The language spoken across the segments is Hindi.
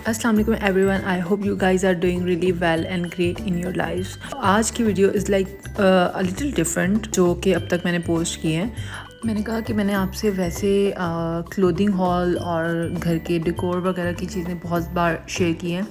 अस्सलाम वालेकुम everyone, I hope you guys are doing really well and great in your life. आज की video is like a little different जो कि अब तक मैंने पोस्ट किए हैं। मैंने कहा कि मैंने आपसे वैसे क्लोथिंग हॉल और घर के डेकोर वगैरह की चीज़ें बहुत बार शेयर की हैं,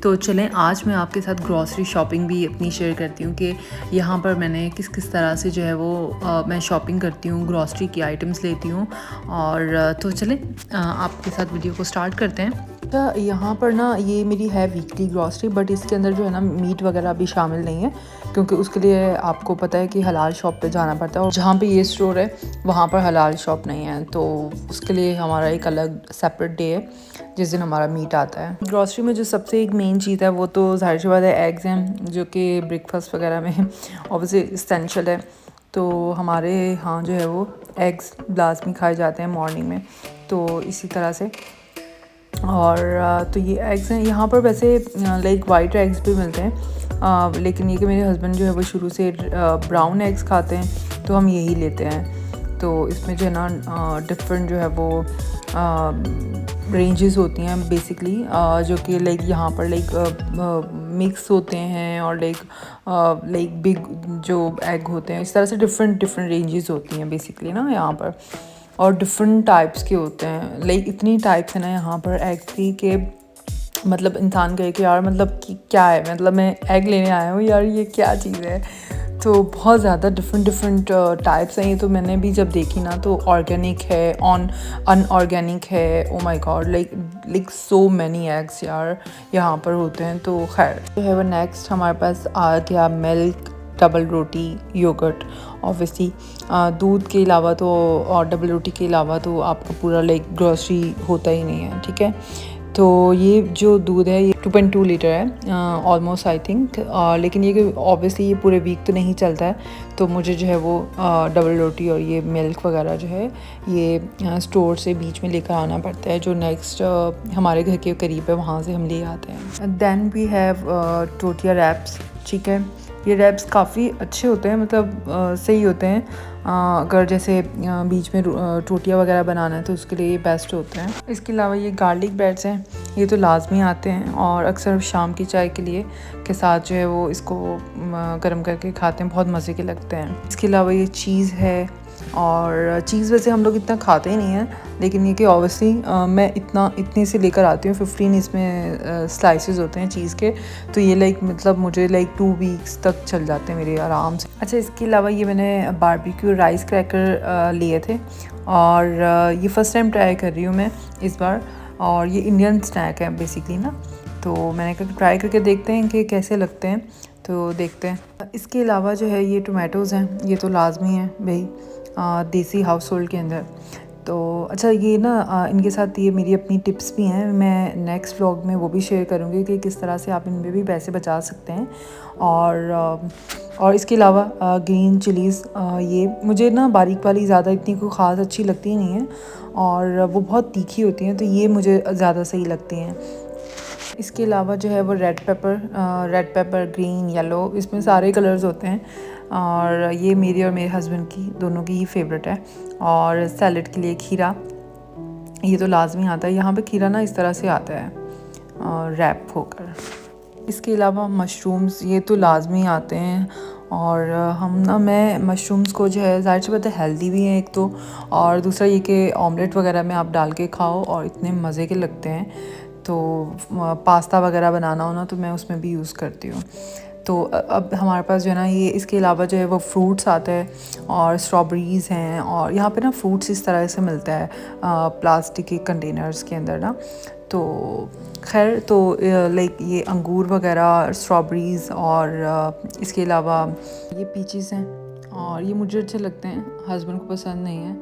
तो चलें आज मैं आपके साथ ग्रॉसरी शॉपिंग भी अपनी शेयर करती हूँ कि यहाँ पर मैंने किस किस तरह से जो है वो मैं शॉपिंग करती हूँ, ग्रॉसरी की आइटम्स लेती हूँ। और तो चलें आपके साथ वीडियो को स्टार्ट करते हैं। अच्छा, यहाँ पर ना ये मेरी है वीकली ग्रॉसरी, बट इसके अंदर जो है ना मीट वगैरह अभी शामिल नहीं है, क्योंकि उसके लिए आपको पता है कि हलाल शॉप पे जाना पड़ता है, और जहाँ पे ये स्टोर है वहाँ पर हलाल शॉप नहीं है, तो उसके लिए हमारा एक अलग सेपरेट डे है जिस दिन हमारा मीट आता है। ग्रॉसरी में जो सबसे एक मेन चीज़ है वो तो ज़ाहिर सी बात है एग्स हैं, जो कि ब्रेकफास्ट वगैरह में ऑब्वियसली इसेंशियल है। तो हमारे यहाँ जो है वो एग्स लाजमी खाए जाते हैं मॉर्निंग में, तो इसी तरह से। और तो ये एग्स हैं यहाँ पर, वैसे लाइक वाइट एग्स भी मिलते हैं, लेकिन ये कि मेरे हस्बैंड जो है वो शुरू से ब्राउन एग्स खाते हैं, तो हम यही लेते हैं। तो इसमें जो है ना डिफरेंट जो है वो रेंजेस होती हैं बेसिकली, जो कि लाइक यहाँ पर लाइक मिक्स होते हैं, और लाइक बिग जो एग होते हैं, इस तरह से डिफरेंट रेंजेस होती हैं बेसिकली ना यहाँ पर, और डिफरेंट टाइप्स के होते हैं। लाइक इतनी टाइप्स है ना यहाँ पर एग की कि मतलब इंसान कहे कि यार मतलब कि क्या है, मतलब मैं एग लेने आया हूँ यार, ये क्या चीज़ है। तो बहुत ज़्यादा डिफरेंट टाइप्स हैं ये, तो मैंने भी जब देखी ना तो ऑर्गेनिक है, अनऑर्गेनिक है, oh my God, like so many eggs यार यहाँ पर होते हैं। तो खैर जो है वो नेक्स्ट हमारे पास आ गया मिल्क, डबल रोटी, योगर्ट। ऑब्वियसली दूध के अलावा तो, और डबल रोटी के अलावा तो आपका पूरा लाइक ग्रॉसरी होता ही नहीं है, ठीक है। तो ये जो दूध है ये 2.2 लीटर है ऑलमोस्ट आई थिंक, लेकिन ये कि ऑब्वियसली ये पूरे वीक तो नहीं चलता है, तो मुझे जो है वो डबल रोटी और ये मिल्क वगैरह जो है ये स्टोर से बीच में लेकर आना पड़ता है, जो नेक्स्ट हमारे घर के करीब है, वहाँ से हम ले आते हैं। देन वी हैव टोटिया रैप्स, ठीक है। ये रैप्स काफ़ी अच्छे होते हैं, मतलब सही होते हैं, अगर जैसे बीच में टोटियाँ वगैरह बनाना है तो उसके लिए ये बेस्ट होते हैं। इसके अलावा ये गार्लिक ब्रेड्स हैं, ये तो लाजमी आते हैं, और अक्सर शाम की चाय के लिए के साथ जो है वो इसको गर्म करके खाते हैं, बहुत मज़े के लगते हैं। इसके अलावा ये चीज़ है, और चीज़ वैसे हम लोग इतना खाते ही नहीं हैं, लेकिन ये कि ऑब्वियसली मैं इतने से लेकर आती हूँ, 15 इसमें स्लाइसेस होते हैं चीज़ के, तो ये लाइक मतलब मुझे लाइक 2 वीक्स तक चल जाते हैं मेरे आराम से। अच्छा, इसके अलावा ये मैंने बारबेक्यू राइस क्रैकर लिए थे, और ये फ़र्स्ट टाइम ट्राई कर रही हूँ मैं इस बार, और ये इंडियन स्नैक है बेसिकली ना, तो मैंने कहा ट्राई करके देखते हैं कि कैसे लगते हैं, तो देखते हैं। इसके अलावा जो है ये टोमेटोज़ हैं, ये तो लाजमी है भाई देसी हाउस होल्ड के अंदर। तो अच्छा, ये ना इनके साथ ये मेरी अपनी टिप्स भी हैं, मैं नेक्स्ट व्लॉग में वो भी शेयर करूँगी कि किस तरह से आप इनमें भी पैसे बचा सकते हैं। और इसके अलावा ग्रीन चिलीज़, ये मुझे ना बारीक वाली ज़्यादा इतनी कोई ख़ास अच्छी लगती नहीं है, और वो बहुत तीखी होती हैं, तो ये मुझे ज़्यादा सही लगती हैं। इसके अलावा जो है वो रेड पेपर ग्रीन येलो, इसमें सारे कलर्स होते हैं, और ये मेरी और मेरे हस्बैंड की दोनों की ही फेवरेट है। और सैलड के लिए खीरा, ये तो लाजमी आता है यहाँ पे, खीरा ना इस तरह से आता है रैप होकर। इसके अलावा मशरूम्स, ये तो लाजमी आते हैं, और मैं मशरूम्स को जो है ज़ाहिर सी बात है हेल्दी भी हैं एक तो, और दूसरा ये कि ऑमलेट वगैरह में आप डाल के खाओ और इतने मज़े के लगते हैं। तो पास्ता वगैरह बनाना हो ना तो मैं उसमें भी यूज़ करती हूँ। तो अब हमारे पास जो है ना ये इसके अलावा जो है वो फ्रूट्स आते हैं, और स्ट्रॉबेरीज़ हैं, और यहाँ पे ना फ्रूट्स इस तरह से मिलता है प्लास्टिक के कंटेनर्स के अंदर ना। तो खैर, तो लाइक ये अंगूर वगैरह, स्ट्रॉबेरीज़, और इसके अलावा ये पीचीज़ हैं, और ये मुझे अच्छे लगते हैं, हस्बैंड को पसंद नहीं है।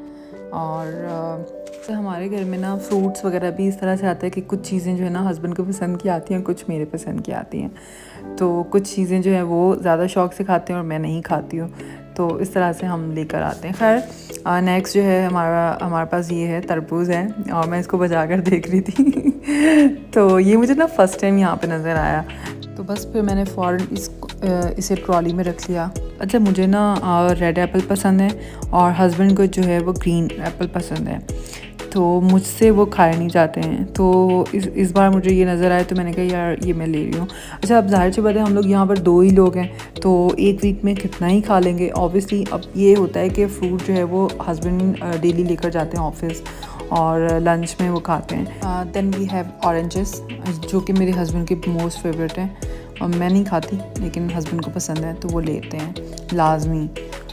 और तो हमारे घर में ना फ्रूट्स वगैरह भी इस तरह से आता है कि कुछ चीज़ें जो है ना हस्बैंड को पसंद की आती हैं, कुछ मेरे पसंद की आती हैं, तो कुछ चीज़ें जो है वो ज़्यादा शौक़ से खाते हैं और मैं नहीं खाती हूँ, तो इस तरह से हम लेकर आते हैं। खैर नेक्स्ट जो है हमारे पास ये है, तरबूज है, और मैं इसको बजा कर देख रही थी तो ये मुझे ना फ़र्स्ट टाइम यहाँ पे नज़र आया, तो बस फिर मैंने फ़ौरन इसे ट्रॉली में रख लिया। अच्छा, मुझे ना रेड एप्पल पसंद है, और हस्बैंड को जो है वो ग्रीन एप्पल पसंद है, तो मुझसे वो खाए नहीं जाते हैं। तो इस बार मुझे ये नज़र आया तो मैंने कहा यार ये मैं ले रही हूँ। अच्छा, अब ज़ाहिर सी बात है हम लोग यहाँ पर 2 ही लोग हैं, तो एक वीक में कितना ही खा लेंगे ऑब्वियसली। अब ये होता है कि फ़्रूट जो है वो हस्बैंड डेली लेकर जाते हैं ऑफिस और लंच में वो खाते हैं। देन वी हैव ऑरेंजेस, जो कि मेरे हस्बैंड के मोस्ट फेवरेट हैं और मैं नहीं खाती लेकिन हस्बैंड को पसंद है तो वो लेते हैं लाजमी।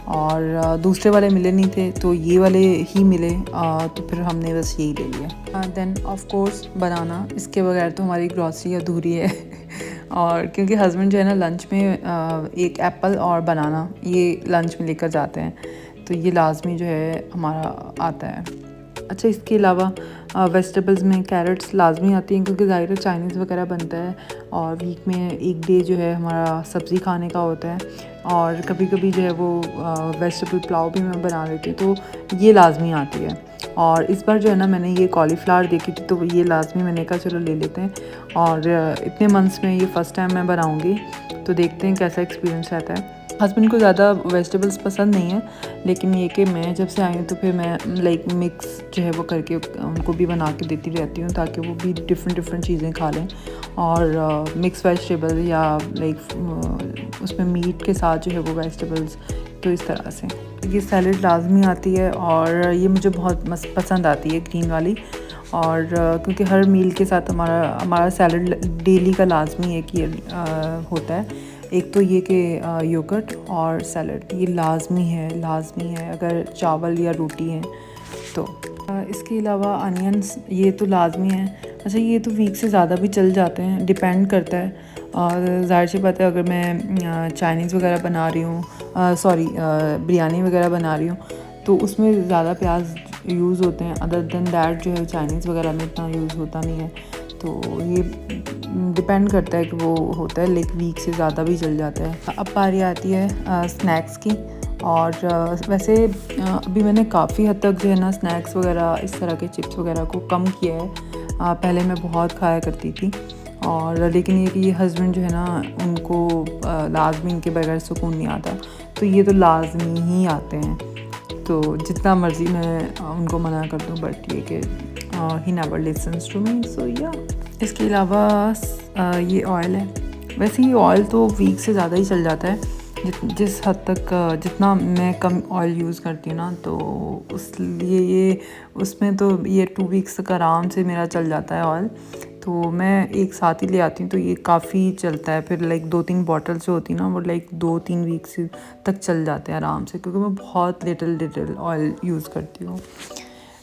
और दूसरे वाले मिले नहीं थे तो ये वाले ही मिले, तो फिर हमने बस यही ले लिया। देन ऑफ कोर्स बनाना, इसके बगैर तो हमारी ग्रॉसरी अधूरी है और क्योंकि हस्बैंड जो है ना लंच में एक एप्पल और बनाना ये लंच में लेकर जाते हैं, तो ये लाजमी जो है हमारा आता है। अच्छा, इसके अलावा वेजिटेबल्स में कैरेट्स लाजमी आती हैं क्योंकि ज़ाहिर है चाइनीज़ वगैरह बनता है और वीक में एक डे जो है हमारा सब्ज़ी खाने का होता है और कभी कभी जो है वो वेजिटेबल पुलाव भी मैं बना लेती हूँ, तो ये लाजमी आती है। और इस बार जो है ना मैंने ये कॉलीफ्लावर देखी थी तो ये लाजमी मैंने कहा चलो ले लेते हैं, और इतने मंथ्स में ये फ़र्स्ट टाइम मैं बनाऊँगी तो देखते हैं कैसा एक्सपीरियंस रहता है। हस्बैंड को ज़्यादा वेजिटेबल्स पसंद नहीं है, लेकिन ये कि मैं जब से आई हूँ तो फिर मैं लाइक मिक्स जो है वो करके उनको भी बना के देती रहती हूँ ताकि वो भी डिफरेंट चीज़ें खा लें। और मिक्स वेजिटेबल या लाइक उसमें मीट के साथ जो है वो वेजिटेबल्स, तो इस तरह से ये सैलड लाजमी आती है और ये मुझे बहुत पसंद आती है ग्रीन वाली। और क्योंकि हर मील के साथ हमारा सैलड डेली का लाजमी है कि होता है। एक तो ये कि योगर्ट और सैलड ये लाजमी है अगर चावल या रोटी है तो। इसके अलावा अनियंस ये तो लाजमी है। अच्छा, ये तो वीक से ज़्यादा भी चल जाते हैं, डिपेंड करता है। और ज़ाहिर सी बात है अगर मैं चाइनीज़ वगैरह बना रही हूँ, बिरयानी वगैरह बना रही हूँ तो उसमें ज़्यादा प्याज यूज़ होते हैं। अदर देन दैट जो है चाइनीज़ वगैरह में इतना यूज़ होता नहीं है, तो ये डिपेंड करता है कि वो होता है, लेकिन वीक से ज़्यादा भी चल जाता है। अब बारी आती है स्नैक्स की। और वैसे अभी मैंने काफ़ी हद तक जो है ना स्नैक्स वगैरह इस तरह के चिप्स वगैरह को कम किया है। पहले मैं बहुत खाया करती थी, और लेकिन ये कि ये हस्बैंड जो है ना उनको लाजमी इनके बगैर सुकून नहीं आता, तो ये तो लाजमी ही आते हैं। तो जितना मर्ज़ी मैं उनको मना कर दूँ बट ये कि he never listens to me, so yeah. इसके अलावा ये ऑयल है। वैसे ये ऑयल तो वीक से ज़्यादा ही चल जाता है, जिस हद तक जितना मैं कम ऑयल यूज़ करती हूँ ना, तो उसलिए ये उसमें तो ये 2 वीक्स तक आराम से मेरा चल जाता है ऑयल। तो मैं एक साथ ही ले आती हूँ तो ये काफ़ी चलता है। फिर लाइक 2-3 बॉटल्स जो होती हैं ना वो लाइक 2-3 वीक्स तक चल जाते हैं आराम से, क्योंकि मैं बहुत लिटिल ऑयल यूज़ करती हूँ।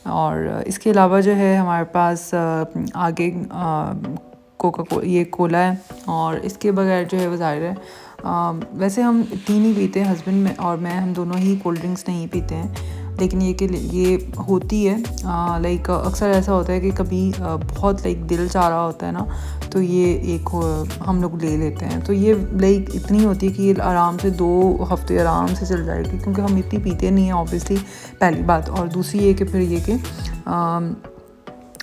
और इसके अलावा जो है हमारे पास आगे ये कोला है, और इसके बगैर जो है वो ज़ाहिर है वैसे हम 3 ही पीते हैं, हस्बैंड में और मैं, हम दोनों ही कोल्ड ड्रिंक्स नहीं पीते हैं। लेकिन ये कि ये होती है लाइक अक्सर ऐसा होता है कि कभी बहुत लाइक दिल चाह रहा होता है ना, तो ये एक हम लोग ले लेते हैं। तो ये लाइक इतनी होती है कि ये आराम से 2 हफ्ते आराम से चल जाएगी, क्योंकि हम इतनी पीते नहीं हैं ऑब्वियसली, पहली बात। और दूसरी ये कि फिर ये कि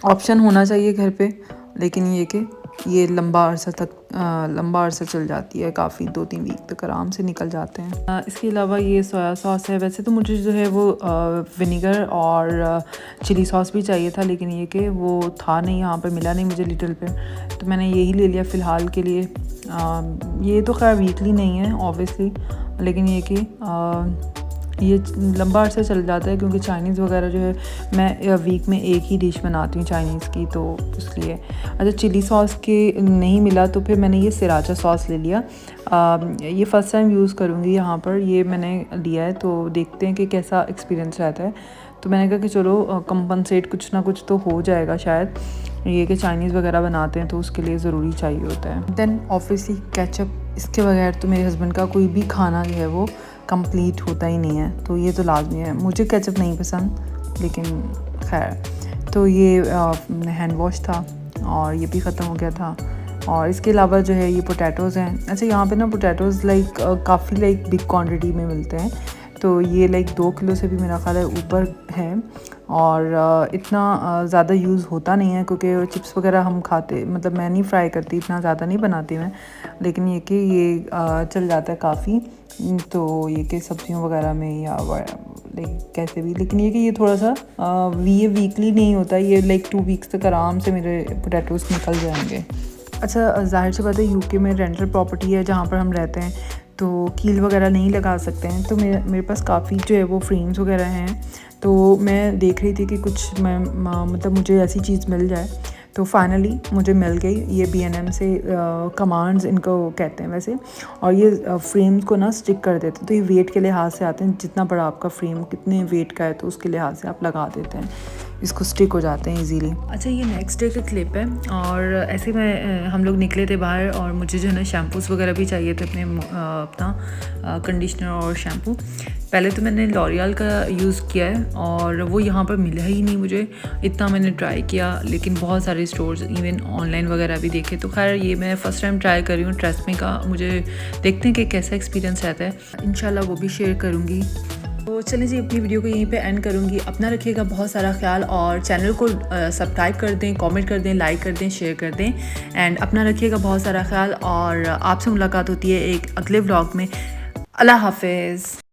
ऑप्शन होना चाहिए घर पे, लेकिन ये कि ये लंबा अरसा चल जाती है, काफ़ी 2-3 वीक तक आराम से निकल जाते हैं। इसके अलावा ये सोया सॉस है। वैसे तो मुझे जो है वो विनेगर और चिली सॉस भी चाहिए था, लेकिन ये कि वो था नहीं, यहाँ पर मिला नहीं मुझे लिटिल पे, तो मैंने यही ले लिया फ़िलहाल के लिए। ये तो खैर वीकली नहीं है ऑब्वियसली, लेकिन ये कि ये लंबा अर्सा चल जाता है, क्योंकि चाइनीज़ वगैरह जो है मैं वीक में एक ही डिश बनाती हूँ चाइनीज़ की, तो इसलिए। अच्छा, चिली सॉस के नहीं मिला तो फिर मैंने ये सिराचा सॉस ले लिया। ये फ़र्स्ट टाइम यूज़ करूँगी यहाँ पर, ये मैंने लिया है, तो देखते हैं कि कैसा एक्सपीरियंस रहता है। तो मैंने कहा कि चलो कंपनसेट कुछ ना कुछ तो हो जाएगा शायद, ये कि चाइनीज़ वगैरह बनाते हैं तो उसके लिए ज़रूरी चाहिए होता है। देन ऑब्वियसली केचप, इसके बगैर तो मेरे हस्बैंड का कोई भी खाना जो है वो कंप्लीट होता ही नहीं है, तो ये तो लाजमी है। मुझे केचप नहीं पसंद, लेकिन खैर। तो ये हैंड वॉश था और ये भी ख़त्म हो गया था। और इसके अलावा जो है ये पोटैटोज़ हैं। अच्छा, यहाँ पे ना पोटैटोज़ लाइक काफ़ी लाइक बिग क्वांटिटी में मिलते हैं, तो ये लाइक 2 किलो से भी मेरा ख्याल है ऊपर है। और इतना ज़्यादा यूज़ होता नहीं है, क्योंकि चिप्स वगैरह हम खाते, मतलब मैं नहीं फ्राई करती, इतना ज़्यादा नहीं बनाती मैं, लेकिन ये कि ये चल जाता है काफ़ी। तो ये कि सब्जियों वगैरह में या लाइक कैसे भी, लेकिन ये कि ये थोड़ा सा ये वीकली नहीं होता, ये लाइक 2 वीक्स तक आराम से मेरे पोटैटोज़ निकल जाएंगे। अच्छा, ज़ाहिर सी बात है यूके में रेंटल प्रॉपर्टी है जहाँ पर हम रहते हैं, तो कील वगैरह नहीं लगा सकते हैं। तो मेरे पास काफ़ी जो है वो फ्रेम्स वगैरह हैं, तो मैं देख रही थी कि कुछ मतलब मुझे ऐसी चीज़ मिल जाए। तो फाइनली मुझे मिल गई ये B&M से, कमांड्स इनको कहते हैं वैसे, और ये फ्रेम्स को ना स्टिक कर देते हैं। तो ये वेट के लिहाज से आते हैं, जितना बड़ा आपका फ्रेम कितने वेट का है तो उसके लिहाज से आप लगा देते हैं, इसको स्टिक हो जाते हैं इजीली। अच्छा, ये नेक्स्ट डे का क्लिप है, और ऐसे में हम लोग निकले थे बाहर, और मुझे जो है ना शैम्पूज़ वगैरह भी चाहिए थे अपना कंडीशनर और शैम्पू। पहले तो मैंने लॉरियल का यूज़ किया है, और वो यहाँ पर मिला ही नहीं मुझे। इतना मैंने ट्राई किया, लेकिन बहुत सारे स्टोर्स इवन ऑनलाइन वगैरह भी देखे। तो खैर ये मैं फ़र्स्ट टाइम ट्राई कर रही हूँ ट्रेसमे का, मुझे देखते हैं कि कैसा एक्सपीरियंस रहता है। इंशाल्लाह वो भी शेयर करूँगी। तो चलिए जी, अपनी वीडियो को यहीं पे एंड करूँगी। अपना रखिएगा बहुत सारा ख्याल, और चैनल को सब्सक्राइब कर दें, कमेंट कर दें, लाइक कर दें, शेयर कर दें, एंड अपना रखिएगा बहुत सारा ख्याल। और आपसे मुलाकात होती है एक अगले व्लॉग में। अल्लाह हाफिज़।